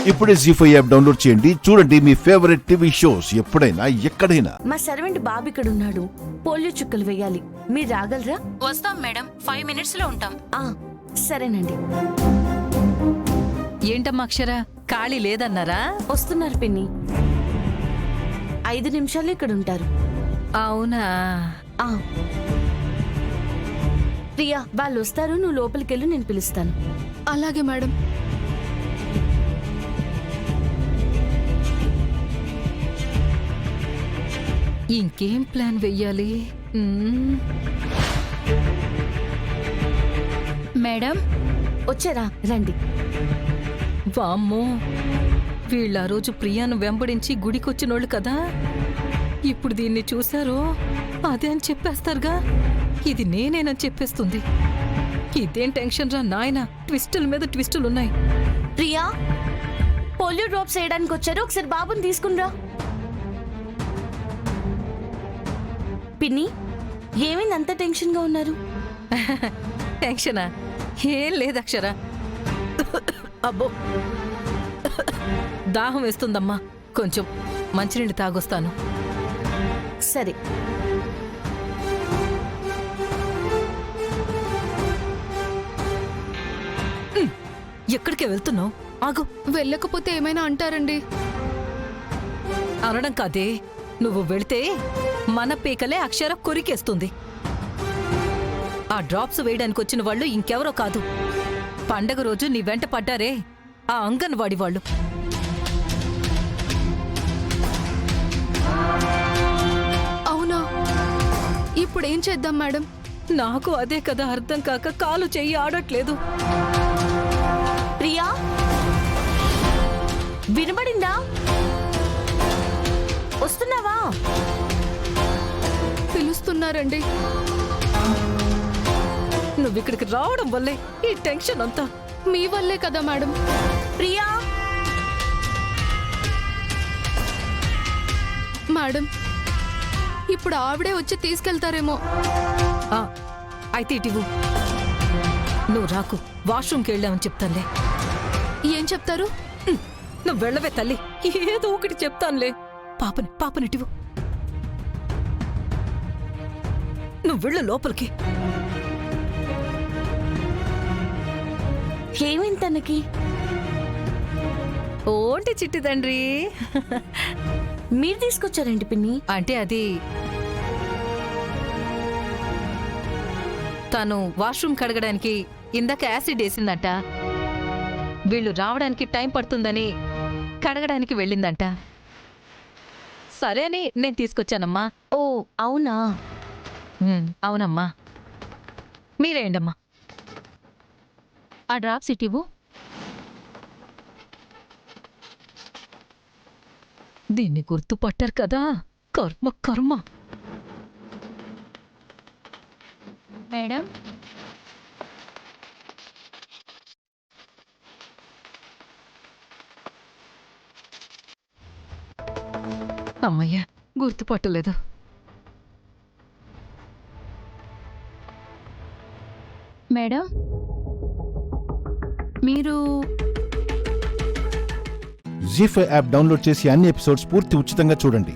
ఇప్పుడే జీ5 app download చేయండి. చూడండి మీ ఫేవరెట్ టీవీ షోస్ ఎప్పుడైనా ఎక్కడైనా. మా సర్వెంట్ బాబు ఇక్కడ ఉన్నాడు. పోలియో చుక్కలు వేయాలి. మీరు రాగలరా? వస్తాం మేడం, 5 minutes లో ఉంటాం. సరేనండి. ఏంటమ్మా అక్షర, ఖాళీ లేదన్నారా? వస్తున్నారు పిన్ని. 5 నిమిషాలు ఇక్కడ ఉంటారు. అవునా? ప్రియా, వాళ్ళు వస్తారు. నువ్వు లోపలికెళ్ళు, నేను పిలుస్తాను. అలాగే మేడం. ఇంకేం ప్లాన్ వెయ్యాలి? మేడం వచ్చారా? రండి. వామ్మో, వీళ్ళ ఆ రోజు ప్రియాను వెంబడించి గుడికొచ్చినోళ్ళు కదా. ఇప్పుడు దీన్ని చూశారో అదే అని చెప్పేస్తారుగా. ఇది నేనేనని చెప్పేస్తుంది. ఇదేం టెన్షన్ రా నాయన, ట్విస్టుల మీద ట్విస్టులున్నాయి. ప్రియా, పోలియో డ్రాప్స్ వేయడానికి వచ్చారు. ఒకసారి బాబుని తీసుకునిరా. పిన్ని, ఏమైంది అంత టెన్షన్ గా ఉన్నారు? టెన్షనా? ఏం లేదు అక్షర. అబ్బో, దాహం వేస్తుందమ్మా. కొంచెం మంచినీళ్ళు తాగొస్తాను. సరే. ఎక్కడికే వెళ్తున్నావు? ఆగు. వెళ్ళకపోతే ఏమైనా అంటారండి. అనడం కాదే, నువ్వు వెళితే మన పీకలే అక్షర కొరికేస్తుంది. ఆ డ్రాప్స్ వేయడానికి వచ్చిన వాళ్ళు ఇంకెవరో కాదు, పండగ రోజు నీ వెంట పడ్డారే ఆ అంగన్వాడి వాళ్ళు. అవునా? ఇప్పుడేం చేద్దాం మేడం? నాకు అదే కదా అర్థం కాక కాలు చెయ్యి ఆడట్లేదు. ప్రియా, వినబడిందా? వస్తున్నావా? పిలుస్తున్నారండి. నువ్విక్కడికి రావడం వల్లే ఈ టెన్షన్ అంతా. మీ వల్లే కదా మేడం. ప్రియా, మేడం, ఇప్పుడు ఆవిడే వచ్చి తీసుకెళ్తారేమో. అయితే ఇటివు. నువ్వు రాకు, వాష్రూమ్కి వెళ్ళామని చెప్తానులే. ఏం చెప్తారు? నువ్వు వెళ్ళవే తల్లి, ఏదో ఒకటి చెప్తానులే. పాపనిటివు. నువ్వు వెళ్ళు లోపలికి. ఏమైంది తనకి? ఓంటి చిట్టి తండ్రి. మీరు తీసుకొచ్చారేంటి పిన్ని? అంటే అది తను వాష్రూమ్ కడగడానికి ఇందాక యాసిడ్ వేసిందంట. వీళ్ళు రావడానికి టైం పడుతుందని కడగడానికి వెళ్ళిందంట. సరే అని నేను తీసుకొచ్చానమ్మా. ఓ అవునా? అవునమ్మా. మీరేండమ్మా. ఆ డ్రాప్స్ ఇటివు. దీన్ని గుర్తుపట్టారు కదా, కర్మ కర్మ. మేడం, అమ్మయ్య, గుర్తుపట్టలేదు. మేడం, మీరు జీ5 యాప్ డౌన్లోడ్ చేసి అన్ని ఎపిసోడ్స్ పూర్తి ఉచితంగా చూడండి.